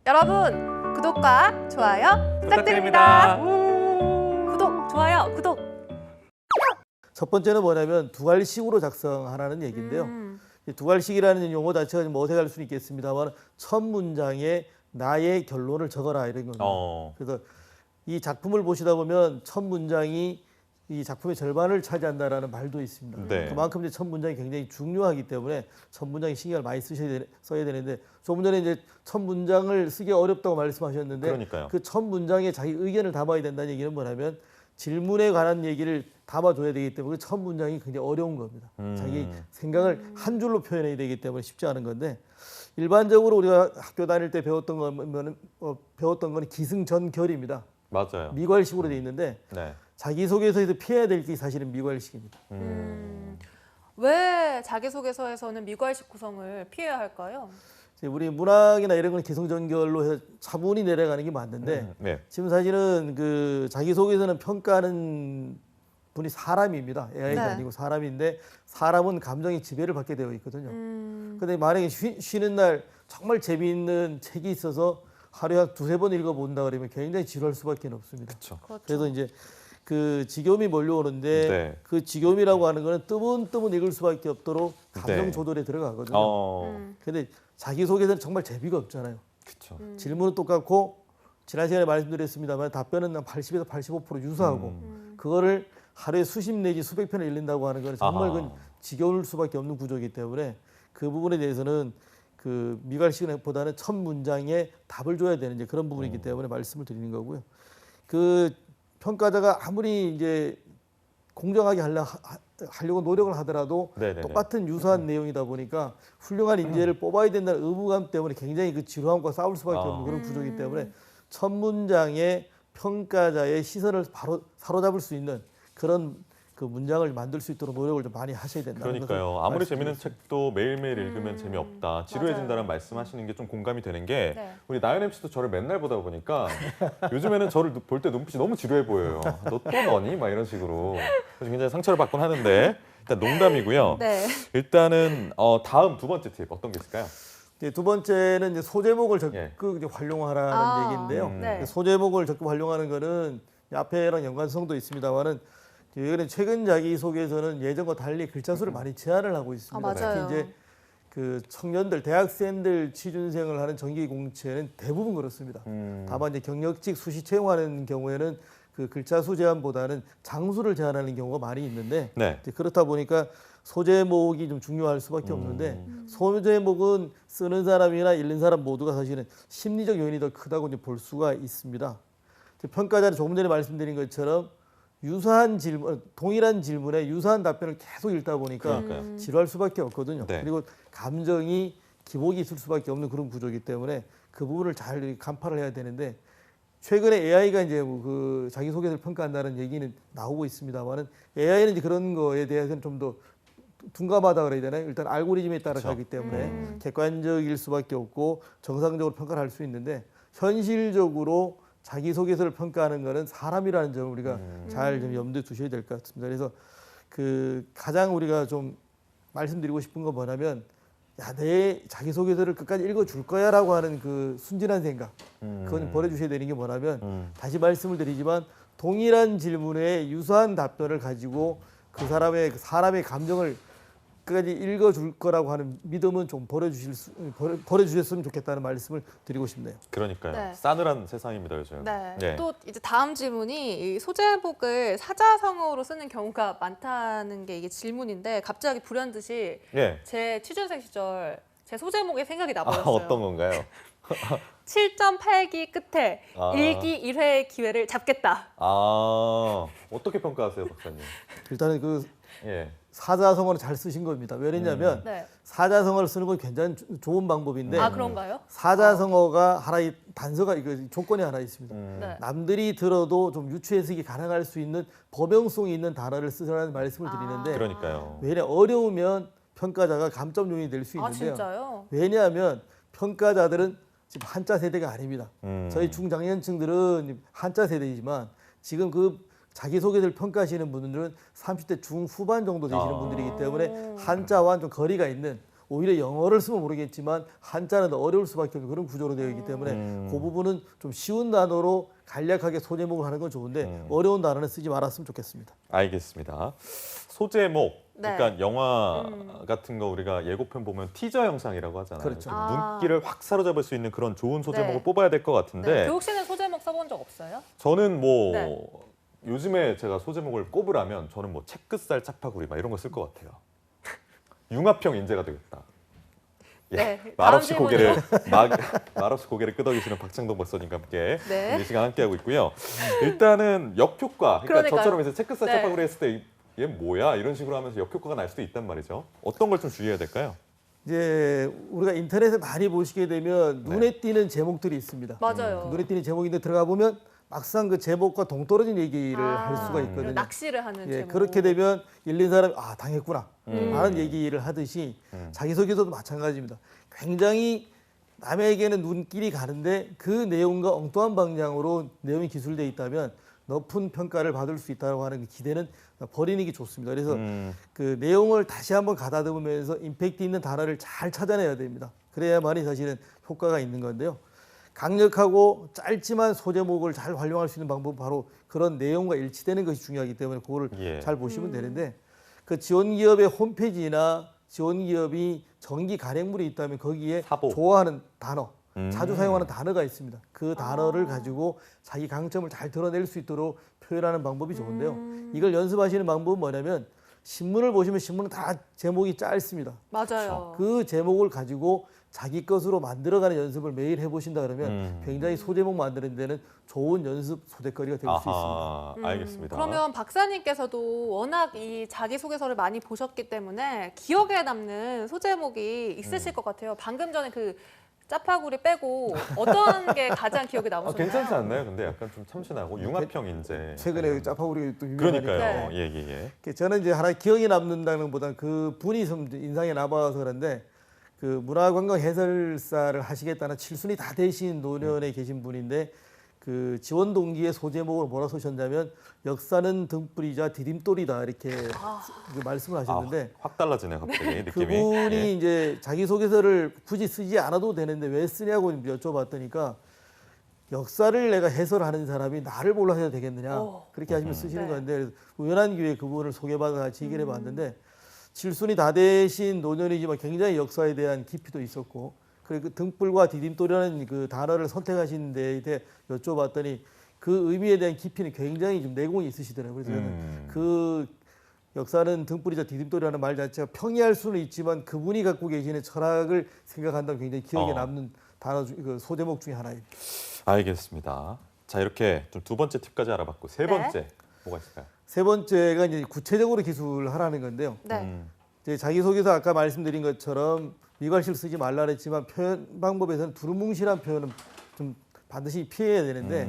여러분 구독과 좋아요 부탁드립니다. 구독, 좋아요, 구독. 첫 번째는 뭐냐면 두괄식으로 작성하라는 얘기인데요. 이 두괄식이라는 용어 자체가 좀 어색할 수는 있겠습니다만 첫 문장에 나의 결론을 적어라 이런 겁니다. 그래서 이 작품을 보시다 보면 첫 문장이 이 작품의 절반을 차지한다라는 말도 있습니다. 네. 그만큼 이제 첫 문장이 굉장히 중요하기 때문에 첫 문장에 신경을 많이 써야 되는데 조금 전에 이제 첫 문장을 쓰기 어렵다고 말씀하셨는데 그러니까요. 그 첫 문장에 자기 의견을 담아야 된다는 얘기는 뭐냐면 질문에 관한 얘기를 담아줘야 되기 때문에 그 첫 문장이 굉장히 어려운 겁니다. 자기 생각을 한 줄로 표현해야 되기 때문에 쉽지 않은 건데 일반적으로 우리가 학교 다닐 때 배웠던 거는 기승전결입니다. 맞아요. 미괄식으로 돼 있는데 네. 자기소개서에서 피해야 될 게 사실은 미괄식입니다. 왜 자기소개서에서는 미괄식 구성을 피해야 할까요? 이제 우리 문학이나 이런 건 기승전결로 해서 차분히 내려가는 게 맞는데 네. 지금 사실은 그 자기소개서는 평가하는 분이 사람입니다. AI가 네. 아니고 사람인데 사람은 감정의 지배를 받게 되어 있거든요. 근데 만약에 쉬는 날 정말 재미있는 책이 있어서 하루에 한 두세 번 읽어본다 그러면 굉장히 지루할 수밖에 없습니다. 그렇죠. 그래서 이제 그 지겨움이 몰려오는데 네. 그 지겨움이라고 하는 거는 뜨문뜨문 읽을 수밖에 없도록 감정 네. 조절에 들어가거든요. 근데 자기소개서는 정말 재미가 없잖아요. 그렇죠. 질문은 똑같고 지난 시간에 말씀드렸습니다만 답변은 한 80에서 85% 유사하고 그거를 하루에 수십 내지 수백 편을 읽는다고 하는 건 정말 그건 지겨울 수밖에 없는 구조이기 때문에 그 부분에 대해서는 그 미괄식보다는 첫 문장에 답을 줘야 되는 이제 그런 부분이기 때문에 말씀을 드리는 거고요. 그 평가자가 아무리 이제 공정하게 하려고 노력을 하더라도 네네네. 똑같은 유사한 내용이다 보니까 훌륭한 인재를 뽑아야 된다는 의무감 때문에 굉장히 그 지루함과 싸울 수밖에 없는 그런 구조이기 때문에 첫 문장에 평가자의 시선을 바로 사로잡을 수 있는 그런 그 문장을 만들 수 있도록 노력을 좀 많이 하셔야 된다는 것을 그러니까요. 아무리 재밌는 말씀드리겠습니다. 책도 매일매일 읽으면 재미없다. 지루해진다는 맞아요. 말씀하시는 게 좀 공감이 되는 게 네. 우리 나연 MC도 저를 맨날 보다 보니까 요즘에는 저를 볼 때 눈빛이 너무 지루해 보여요. 너 또 너니? 막 이런 식으로. 그래서 굉장히 상처를 받곤 하는데 일단 농담이고요. 네. 일단은 다음 두 번째 팁 어떤 게 있을까요? 이제 두 번째는 이제 소제목을 적극 예. 이제 활용하라는 아, 얘기인데요. 네. 소제목을 적극 활용하는 거는 앞에랑 연관성도 있습니다만은 이번에 최근 자기소개서는 예전과 달리 글자 수를 많이 제한을 하고 있습니다. 맞아요. 특히 이제 그 청년들, 대학생들 취준생을 하는 정기 공채는 대부분 그렇습니다. 다만 이제 경력직 수시 채용하는 경우에는 그 글자 수 제한보다는 장수를 제한하는 경우가 많이 있는데 네. 이제 그렇다 보니까 소제목이 좀 중요할 수밖에 없는데 소제목은 쓰는 사람이나 읽는 사람 모두가 사실은 심리적 요인이 더 크다고 이제 볼 수가 있습니다. 평가자는 조금 전에 말씀드린 것처럼 유사한 질문, 동일한 질문에 유사한 답변을 계속 읽다 보니까 그러니까요. 지루할 수밖에 없거든요. 네. 그리고 감정이 기복이 있을 수밖에 없는 그런 구조이기 때문에 그 부분을 잘 간파를 해야 되는데 최근에 AI가 이제 그 자기소개서를 평가한다는 얘기는 나오고 있습니다만은 AI는 이제 그런 거에 대해서는 좀 더 둔감하다 그래야 되나요? 일단 알고리즘에 따라 그렇죠. 가기 때문에 객관적일 수밖에 없고 정상적으로 평가를 할 수 있는데 현실적으로 자기소개서를 평가하는 것은 사람이라는 점을 우리가 잘 좀 염두에 두셔야 될 것 같습니다. 그래서 그 가장 우리가 좀 말씀드리고 싶은 건 뭐냐면 야, 내 자기소개서를 끝까지 읽어줄 거야라고 하는 그 순진한 생각 그건 좀 버려주셔야 되는 게 뭐냐면 다시 말씀을 드리지만 동일한 질문에 유사한 답변을 가지고 그 사람의 감정을 끝까지 읽어줄 거라고 하는 믿음은 좀 버려주셨으면 좋겠다는 말씀을 드리고 싶네요. 그러니까요. 네. 싸늘한 세상입니다 요즘. 네. 네. 또 이제 다음 질문이 이 소제목을 사자성어로 쓰는 경우가 많다는 게 이게 질문인데 갑자기 불현듯이 예. 제 취준생 시절 제 소제목에 생각이 아, 나버렸어요. 어떤 건가요? 7.8기 끝에 아. 일기 1회의 기회를 잡겠다. 어떻게 평가하세요, 박사님? 일단은 그 예. 사자성어를 잘 쓰신 겁니다. 왜냐하면 네. 사자성어를 쓰는 건 굉장히 좋은 방법인데 아 그런가요? 사자성어가 하나의 단서가 이거 조건이 하나 있습니다. 네. 남들이 들어도 좀 유추 해석이 가능할 수 있는 범용성이 있는 단어를 쓰라는 말씀을 드리는데 그러니까요. 왜냐 어려우면 평가자가 감점 요인이 될 수 아 있는데요. 진짜요? 왜냐하면 평가자들은 지금 한자 세대가 아닙니다. 저희 중장년층들은 한자 세대이지만 지금 그 자기소개서를 평가하시는 분들은 30대 중후반 정도 되시는 분들이기 때문에 한자와 좀 거리가 있는 오히려 영어를 쓰면 모르겠지만 한자는 더 어려울 수밖에 없는 그런 구조로 되어 있기 때문에 그 부분은 좀 쉬운 단어로 간략하게 소제목을 하는 건 좋은데 어려운 단어는 쓰지 말았으면 좋겠습니다. 알겠습니다. 소제목, 네. 그러니까 영화 같은 거 우리가 예고편 보면 티저 영상이라고 하잖아요. 그렇죠. 좀 눈길을 확 사로잡을 수 있는 그런 좋은 소제목을 네. 뽑아야 될 것 같은데 네. 교육 씨는 소제목 써본 적 없어요? 저는 뭐 네. 요즘에 제가 소제목을 꼽으라면 저는 뭐 채끝살 짜파구리 막 이런 거 쓸 것 같아요. 융합형 인재가 되겠다. 예, 네, 말없이 다음 고개를 말없이 고개를 끄덕이시는 박창동 박사님과 함께 네. 이 시간 함께하고 있고요. 일단은 역효과, 그러니까 그러니까요. 저처럼 이제 채끝살 네. 짜파구리 했을 때 얘 뭐야 이런 식으로 하면서 역효과가 날 수도 있단 말이죠. 어떤 걸 좀 주의해야 될까요? 이제 우리가 인터넷에 많이 보시게 되면 눈에 띄는 제목들이 있습니다. 맞아요. 눈에 띄는 제목인데 들어가 보면 막상 그 제목과 동떨어진 얘기를 할 수가 있거든요. 낚시를 하는 예, 제목. 그렇게 되면 읽는 사람이 아 당했구나 음. 라는 얘기를 하듯이 자기소개서도 마찬가지입니다. 굉장히 남에게는 눈길이 가는데 그 내용과 엉뚱한 방향으로 내용이 기술되어 있다면 높은 평가를 받을 수 있다고 하는 그 기대는 버리는 게 좋습니다. 그래서 그 내용을 다시 한번 가다듬으면서 임팩트 있는 단어를 잘 찾아내야 됩니다. 그래야만이 사실은 효과가 있는 건데요. 강력하고 짧지만 소제목을 잘 활용할 수 있는 방법은 바로 그런 내용과 일치되는 것이 중요하기 때문에 그거를 예. 잘 보시면 되는데 그 지원기업의 홈페이지나 지원기업이 정기 간행물이 있다면 거기에 사보. 좋아하는 단어, 자주 사용하는 단어가 있습니다. 그 단어를 가지고 자기 강점을 잘 드러낼 수 있도록 표현하는 방법이 좋은데요. 이걸 연습하시는 방법은 뭐냐면 신문을 보시면 신문은 다 제목이 짧습니다. 맞아요. 그 제목을 가지고 자기 것으로 만들어가는 연습을 매일 해보신다 그러면 굉장히 소제목 만드는 데는 좋은 연습 소재거리가 될 수 있습니다. 아하, 알겠습니다. 그러면 박사님께서도 워낙 이 자기소개서를 많이 보셨기 때문에 기억에 남는 소제목이 있으실 것 같아요. 방금 전에 그 짜파구리 빼고 어떤 게 가장 기억에 아, 남으셨나요? 괜찮지 않나요? 근데 약간 좀 참신하고 융합형 인재. 최근에 짜파구리 또 유명하니까. 그러니까요. 네. 예예예. 저는 이제 하나 기억에 남는다는 것보다는 그 분이 좀 인상에 남아서 그런데 그 문화관광 해설사를 하시겠다는 칠순이 다 되신 노년에 계신 분인데 그 지원 동기의 소제목을 뭐라 쓰셨냐면 역사는 등불이자 디딤돌이다 이렇게 그 말씀을 하셨는데 확 달라지네 갑자기 느낌이. 그분이 예. 이제 자기소개서를 굳이 쓰지 않아도 되는데 왜 쓰냐고 여쭤봤더니까 역사를 내가 해설하는 사람이 나를 몰라서 해도 되겠느냐 그렇게 하시면 쓰시는 네. 건데 그래서 우연한 기회에 그분을 소개받아 같이 얘기를 해봤는데 칠순이 다 되신 노년이지만 굉장히 역사에 대한 깊이도 있었고 그리고 그 등불과 디딤돌이라는 그 단어를 선택하신 데에 대해 여쭤봤더니 그 의미에 대한 깊이는 굉장히 좀 내공이 있으시더라고요. 그래서 저는 그 역사는 등불이자 디딤돌이라는 말 자체가 평이할 수는 있지만 그분이 갖고 계시는 철학을 생각한다면 굉장히 기억에 남는 단어 그 소제목 중에 하나입니다. 알겠습니다. 자 이렇게 좀 두 번째 팁까지 알아봤고 세 번째 뭐가 있을까요? 세 번째가 이제 구체적으로 기술하라는 건데요. 네. 이제 자기소개서 아까 말씀드린 것처럼 미괄실 쓰지 말라 그랬지만 표현 방법에서는 두루뭉실한 표현은 좀 반드시 피해야 되는데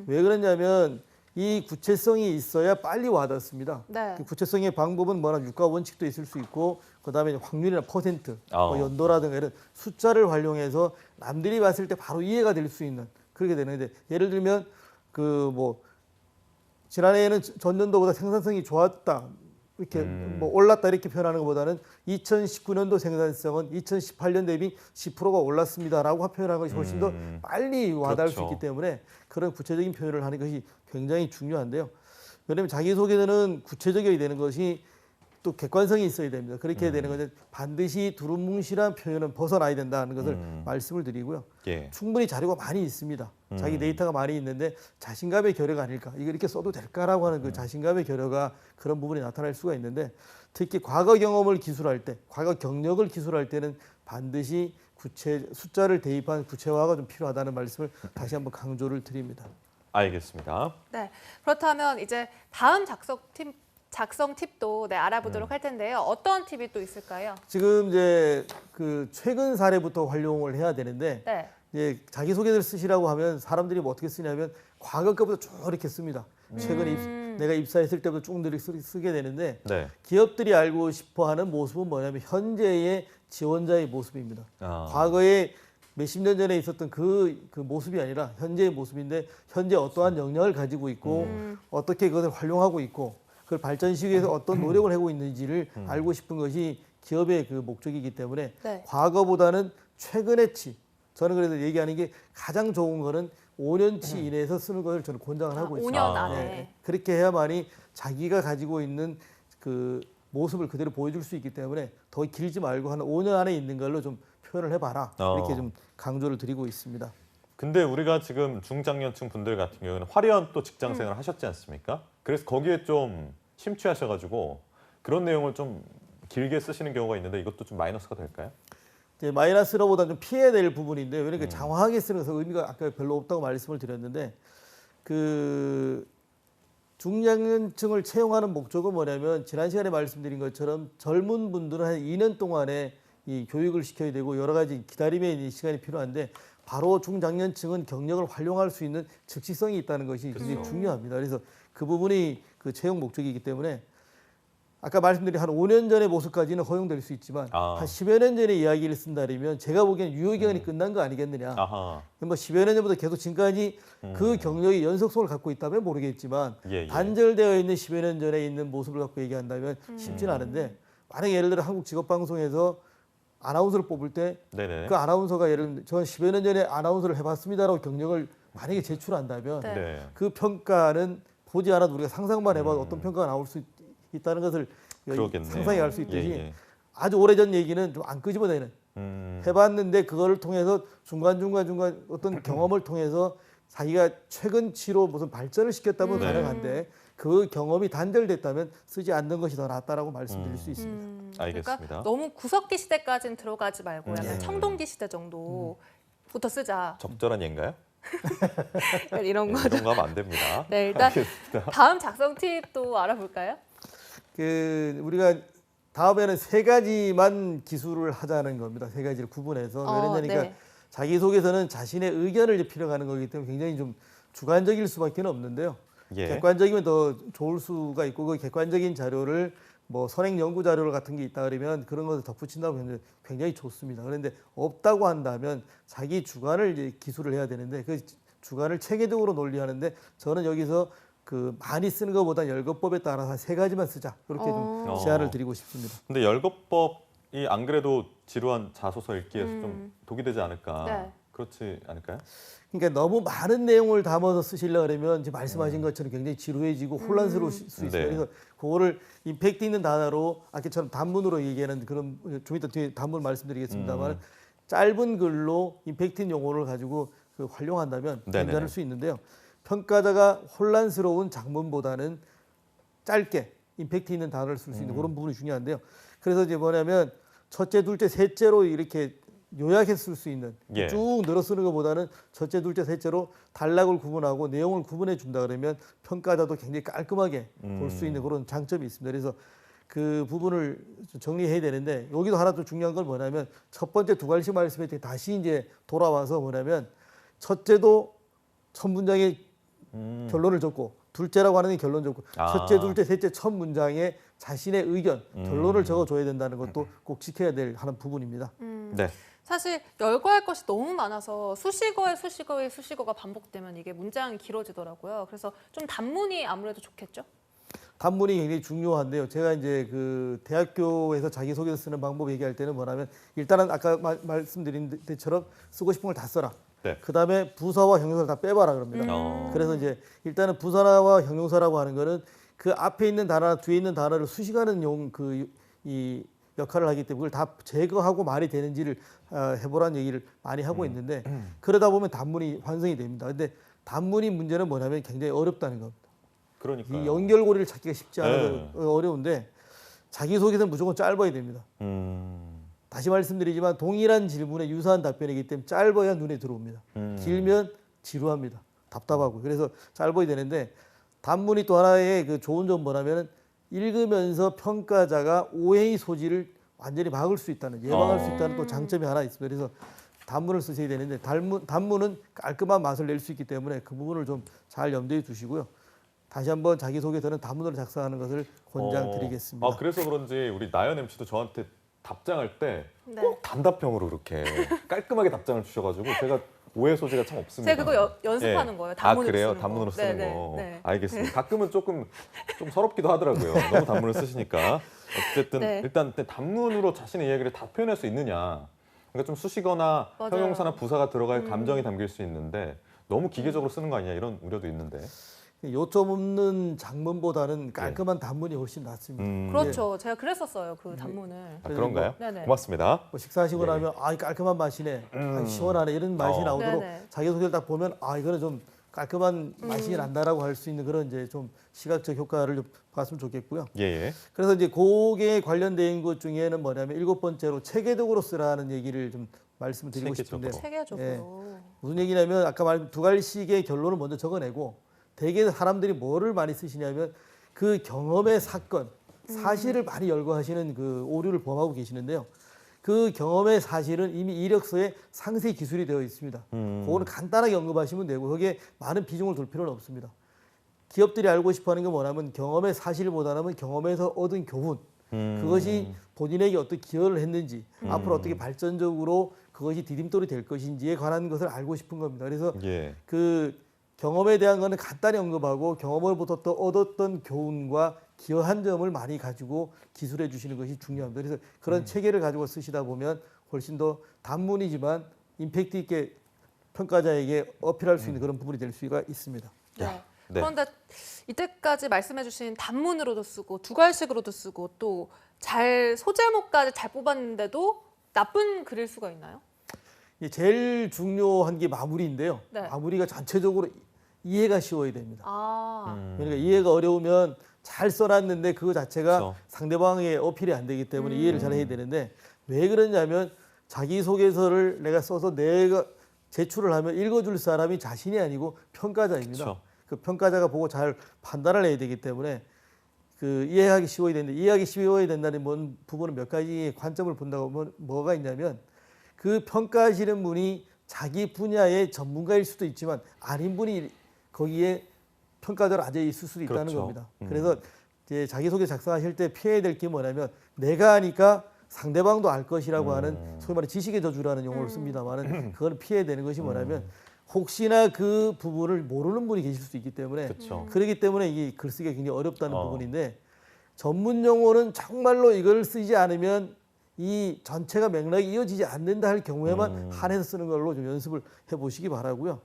왜 그러냐면 이 구체성이 있어야 빨리 와닿습니다. 네. 그 구체성의 방법은 뭐나 유가 원칙도 있을 수 있고 그다음에 확률이나 퍼센트, 뭐 연도라든가 이런 숫자를 활용해서 남들이 봤을 때 바로 이해가 될 수 있는 그렇게 되는데 예를 들면 그 뭐 지난해에는 전년도보다 생산성이 좋았다. 이렇게 뭐 올랐다 이렇게 표현하는 것보다는 2019년도 생산성은 2018년 대비 10%가 올랐습니다라고 표현하는 것이 훨씬 더 빨리 와닿을 수 그렇죠. 있기 때문에 그런 구체적인 표현을 하는 것이 굉장히 중요한데요. 왜냐하면 자기소개는 구체적이어야 되는 것이 또 객관성이 있어야 됩니다. 그렇게 되는 것은 반드시 두루뭉실한 표현은 벗어나야 된다는 것을 말씀을 드리고요. 예. 충분히 자료가 많이 있습니다. 자기 데이터가 많이 있는데 자신감의 결여가 아닐까. 이거 이렇게 써도 될까라고 하는 그 자신감의 결여가 그런 부분이 나타날 수가 있는데 특히 과거 경험을 기술할 때, 과거 경력을 기술할 때는 반드시 숫자를 대입한 구체화가 좀 필요하다는 말씀을 다시 한번 강조를 드립니다. 알겠습니다. 네. 그렇다면 이제 다음 작성 팁도 알아보도록 할 텐데요. 어떤 팁이 또 있을까요? 지금 이제 그 최근 사례부터 활용을 해야 되는데 네. 이제 자기소개를 쓰시라고 하면 사람들이 뭐 어떻게 쓰냐면 과거 거부터 쭉 이렇게 씁니다. 최근에 내가 입사했을 때부터 쭉 쓰게 되는데 네. 기업들이 알고 싶어하는 모습은 뭐냐면 현재의 지원자의 모습입니다. 아. 과거에 몇십 년 전에 있었던 그 모습이 아니라 현재의 모습인데 현재 어떠한 역량을 가지고 있고 어떻게 그것을 활용하고 있고 그걸 발전시키기 위해서 어떤 노력을 하고 있는지를 알고 싶은 것이 기업의 그 목적이기 때문에 네. 과거보다는 최근의 저는 그래서 얘기하는 게 가장 좋은 거는 5년치 이내에서 쓰는 것을 저는 권장을 하고 있습니다. 5년 아, 안에. 네. 그렇게 해야만이 자기가 가지고 있는 그 모습을 그대로 보여줄 수 있기 때문에 더 길지 말고 한 5년 안에 있는 걸로 좀 표현을 해봐라. 이렇게 좀 강조를 드리고 있습니다. 근데 우리가 지금 중장년층 분들 같은 경우는 화려한 또 직장 생활을 하셨지 않습니까? 그래서 거기에 좀 심취하셔가지고 그런 내용을 좀 길게 쓰시는 경우가 있는데 이것도 좀 마이너스가 될까요? 이제 마이너스로보다 좀 피해야 될 부분인데 왜냐면 장황하게 쓰는 것은 의미가 아까 별로 없다고 말씀을 드렸는데 그 중장년층을 채용하는 목적은 뭐냐면 지난 시간에 말씀드린 것처럼 젊은 분들은 한 2년 동안에 이 교육을 시켜야 되고 여러 가지 기다림의 시간이 필요한데 바로 중장년층은 경력을 활용할 수 있는 즉시성이 있다는 것이 굉장히 그렇죠. 중요합니다. 그래서 그 부분이 그 채용 목적이기 때문에 아까 말씀드린 한 5년 전의 모습까지는 허용될 수 있지만 한 10여 년 전의 이야기를 쓴다면 제가 보기에는 유효기간이 끝난 거 아니겠느냐. 아하. 뭐 10여 년 전부터 계속 지금까지 그 경력이 연속성을 갖고 있다면 모르겠지만 예, 예. 단절되어 있는 10여 년 전에 있는 모습을 갖고 얘기한다면 쉽지는 않은데 만약에 예를 들어 한국직업방송에서 아나운서를 뽑을 때 그 네네. 아나운서가 예를 들면 저는 10여 년 전에 아나운서를 해봤습니다라고 경력을 만약에 제출한다면 네. 네. 그 평가는 보지 않아도 우리가 상상만 해봐도 어떤 평가가 나올 수 있다는 것을 그러겠네요. 상상해 갈 수 있듯이 예, 예. 아주 오래전 얘기는 좀 안 끄집어내는 해봤는데 그거를 통해서 중간 어떤 경험을 통해서 자기가 최근치로 무슨 발전을 시켰다면 가능한데 그 경험이 단절됐다면 쓰지 않는 것이 더 낫다라고 말씀드릴 수 있습니다. 알겠습니다. 그러니까 너무 구석기 시대까지는 들어가지 말고 약간 예. 청동기 시대 정도부터 쓰자. 적절한 예인가요? 이런 네, 거죠. 이런 거 하면 안 됩니다. 네, 일단 알겠습니다. 다음 작성 팁도 알아볼까요? 그 우리가 다음에는 세 가지만 기술을 하자는 겁니다. 세 가지를 구분해서 왜냐니까 네. 자기소개서는 자신의 의견을 필요하는 거기 때문에 굉장히 좀 주관적일 수밖에 없는데요. 예. 객관적이면 더 좋을 수가 있고 그 객관적인 자료를 뭐 선행 연구 자료 같은 게 있다 그러면 그런 것을 덧붙인다면 굉장히 좋습니다. 그런데 없다고 한다면 자기 주관을 이제 기술을 해야 되는데 그 주관을 체계적으로 논리하는데 저는 여기서 그 많이 쓰는 것보다 열거법에 따라서 한 세 가지만 쓰자 그렇게 좀 제안을 드리고 싶습니다. 근데 열거법이 안 그래도 지루한 자소서 읽기에서 좀 독이 되지 않을까? 네. 그렇지 않을까요? 그러니까 너무 많은 내용을 담아서 쓰시려고 그러면 지금 말씀하신 것처럼 굉장히 지루해지고 혼란스러울 수 있어요. 네. 그래서 그거를 임팩트 있는 단어로 아까처럼 단문으로 얘기하는 그런 좀 이따 뒤에 단문 말씀드리겠습니다만 짧은 글로 임팩트 있는 용어를 가지고 그 활용한다면 네네네. 괜찮을 수 있는데요. 평가자가 혼란스러운 장문보다는 짧게 임팩트 있는 단어를 쓸 수 있는 그런 부분이 중요한데요. 그래서 이제 뭐냐면 첫째, 둘째, 셋째로 이렇게 요약해 쓸 수 있는 예. 쭉 늘어 쓰는 것보다는 첫째, 둘째, 셋째로 단락을 구분하고 내용을 구분해 준다 그러면 평가자도 굉장히 깔끔하게 볼 수 있는 그런 장점이 있습니다. 그래서 그 부분을 좀 정리해야 되는데 여기도 하나 또 중요한 건 뭐냐면 첫 번째 두 가지 말씀했더니 다시 이제 돌아와서 뭐냐면 첫째도 첫 문장에 결론을 적고 둘째라고 하는 게 결론 적고 아. 첫째, 둘째, 셋째 첫 문장에 자신의 의견, 결론을 적어줘야 된다는 것도 꼭 지켜야 될 하는 부분입니다. 네. 사실 열거할 것이 너무 많아서 수식어가 반복되면 이게 문장이 길어지더라고요. 그래서 좀 단문이 아무래도 좋겠죠? 단문이 굉장히 중요한데요. 제가 이제 그 대학교에서 자기소개서 쓰는 방법 얘기할 때는 뭐냐면 일단은 아까 말씀드린 데처럼 쓰고 싶은 걸 다 써라. 네. 그다음에 부사와 형용사를 다 빼봐라 그럽니다. 그래서 이제 일단은 부사와 형용사라고 하는 거는 그 앞에 있는 단어나 뒤에 있는 단어를 수식하는 이 역할을 하기 때문에 그걸 다 제거하고 말이 되는지를 해보라는 얘기를 많이 하고 있는데 그러다 보면 단문이 완성이 됩니다. 근데 단문이 문제는 뭐냐면 굉장히 어렵다는 겁니다. 그러니까 이 연결고리를 찾기가 쉽지 않아서 네. 어려운데 자기소개서는 무조건 짧아야 됩니다. 다시 말씀드리지만 동일한 질문에 유사한 답변이기 때문에 짧아야 눈에 들어옵니다. 길면 지루합니다. 답답하고. 그래서 짧아야 되는데 단문이 또 하나의 그 좋은 점 뭐냐면 읽으면서 평가자가 오해의 소지를 완전히 막을 수 있다는 예방할 수 있다는 또 장점이 하나 있습니다. 그래서 단문을 쓰셔야 되는데 단문은 깔끔한 맛을 낼 수 있기 때문에 그 부분을 좀 잘 염두에 두시고요. 다시 한번 자기소개서는 단문으로 작성하는 것을 권장드리겠습니다. 아, 그래서 그런지 우리 나연 MC도 저한테 답장할 때 꼭 네. 단답형으로 그렇게 깔끔하게 답장을 주셔가지고 제가 오해 소지가 참 없습니다. 제가 그거 연습하는 거예요. 단문으로 그래요? 쓰는 거. 단문으로 쓰는 네, 거. 네, 네. 알겠습니다. 가끔은 조금 좀 서럽기도 하더라고요. 너무 단문을 쓰시니까. 어쨌든 네. 일단 단문으로 자신의 이야기를 다 표현할 수 있느냐. 그러니까 좀 수식어나 맞아요. 형용사나 부사가 들어갈 감정이 담길 수 있는데 너무 기계적으로 쓰는 거 아니냐 이런 우려도 있는데. 요점 없는 장문보다는 깔끔한 단문이 훨씬 낫습니다. 그렇죠. 제가 그랬었어요. 그 단문을. 아, 그런가요? 네네. 고맙습니다. 뭐 식사하시고 예. 나면 아, 이 깔끔한 맛이네, 아, 시원하네 이런 맛이 어. 나오도록 네네. 자기소개를 딱 보면 아, 이거는 좀 깔끔한 맛이 난다라고 할 수 있는 그런 이제 좀 시각적 효과를 좀 봤으면 좋겠고요. 예, 예. 그래서 이제 그게 관련된 것 중에는 뭐냐면 7번째로 체계적으로 쓰라는 얘기를 좀 말씀을 드리고 체계적으로. 싶은데 체계적으로. 예. 무슨 얘기냐면 아까 말한 두 갈식의 결론을 먼저 적어내고 대개 사람들이 뭐를 많이 쓰시냐면 그 경험의 사건, 사실을 많이 열거하시는 그 오류를 범하고 계시는데요. 그 경험의 사실은 이미 이력서에 상세 기술이 되어 있습니다. 그거는 간단하게 언급하시면 되고 거기에 많은 비중을 둘 필요는 없습니다. 기업들이 알고 싶어하는 게 뭐냐면 경험의 사실보다는 경험에서 얻은 교훈, 그것이 본인에게 어떻게 기여를 했는지, 앞으로 어떻게 발전적으로 그것이 디딤돌이 될 것인지에 관한 것을 알고 싶은 겁니다. 그래서 예. 그 경험에 대한 거는 간단히 언급하고 경험으로부터 또 얻었던 교훈과 기여한 점을 많이 가지고 기술해 주시는 것이 중요합니다. 그래서 그런 체계를 가지고 쓰시다 보면 훨씬 더 단문이지만 임팩트 있게 평가자에게 어필할 수 있는 그런 부분이 될 수가 있습니다. 네. 네. 그런데 이때까지 말씀해주신 단문으로도 쓰고 두괄식으로도 쓰고 또 잘 소제목까지 잘 뽑았는데도 나쁜 글일 수가 있나요? 이 제일 중요한 게 마무리인데요. 네. 마무리가 전체적으로 이해가 쉬워야 됩니다. 아, 그러니까 이해가 어려우면 잘 써놨는데 그거 자체가 그렇죠. 상대방의 어필이 안 되기 때문에 이해를 잘 해야 되는데 왜 그러냐면 자기소개서를 내가 써서 내가 제출을 하면 읽어줄 사람이 자신이 아니고 평가자입니다. 그렇죠. 그 평가자가 보고 잘 판단을 해야 되기 때문에 그 이해하기 쉬워야 되는데 이해하기 쉬워야 된다는 부분은 몇 가지 관점을 본다고 하면 뭐가 있냐면 그 평가하시는 분이 자기 분야의 전문가일 수도 있지만 아닌 분이 거기에 평가자로 앉아 있을 수도 있다는 그렇죠. 겁니다. 그래서 이제 자기소개 작성하실 때 피해야 될 게 뭐냐면 내가 하니까 상대방도 알 것이라고 하는 소위 말해 지식의 저주라는 용어를 씁니다만은 그걸 피해야 되는 것이 뭐냐면 혹시나 그 부분을 모르는 분이 계실 수 있기 때문에 그렇죠. 그렇기 때문에 이 글쓰기가 굉장히 어렵다는 부분인데 전문 용어는 정말로 이걸 쓰지 않으면 이 전체가 맥락이 이어지지 않는다 할 경우에만 한해서 쓰는 걸로 좀 연습을 해보시기 바라고요.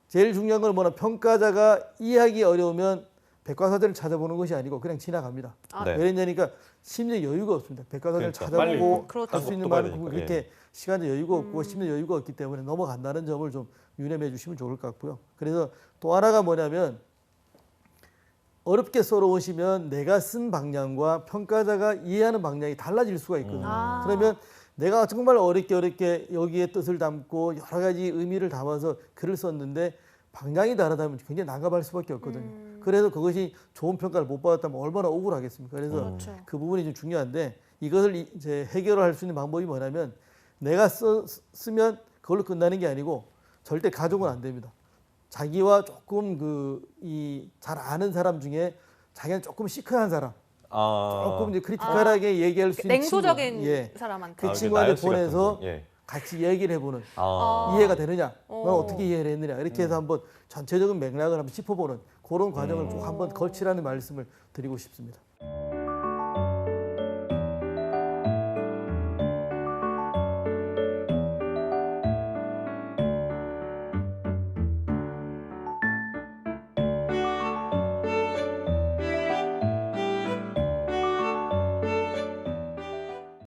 제일 중요한 건 뭐냐 평가자가 이해하기 어려우면 백과사전을 찾아보는 것이 아니고 그냥 지나갑니다. 아. 네. 왜 그러냐니까 심리에 여유가 없습니다. 백과사전을 그러니까 찾아보고 빨리 할 수 있는 딴거 많은 뽑아야 부분 되니까, 이렇게 시간에 여유가 없고 심리에 여유가 없기 때문에 넘어간다는 점을 좀 유념해 주시면 좋을 것 같고요. 그래서 또 하나가 뭐냐면 어렵게 써놓으시면 내가 쓴 방향과 평가자가 이해하는 방향이 달라질 수가 있거든요. 아. 그러면 내가 정말 어렵게 여기에 뜻을 담고 여러 가지 의미를 담아서 글을 썼는데 방향이 다르다면 굉장히 난감할 수밖에 없거든요. 그래서 그것이 좋은 평가를 못 받았다면 얼마나 억울하겠습니까? 그래서 그렇죠. 그 부분이 좀 중요한데 이것을 이제 해결할 수 있는 방법이 뭐냐면 내가 쓰면 그걸로 끝나는 게 아니고 절대 가족은 안 됩니다. 자기와 조금 잘 아는 사람 중에 자기는 조금 시크한 사람, 조금 이제 크리티컬하게 얘기할 수 있는 냉소적인 친구, 예. 사람한테. 그 이게 친구한테 나연 씨 같은 보내서 분. 예. 같이 얘기를 해보는 아. 이해가 되느냐, 넌 어. 어떻게 이해를 했느냐 이렇게 해서 한번 전체적인 맥락을 한번 짚어보는 그런 과정을 꼭 한번 거치라는 말씀을 드리고 싶습니다.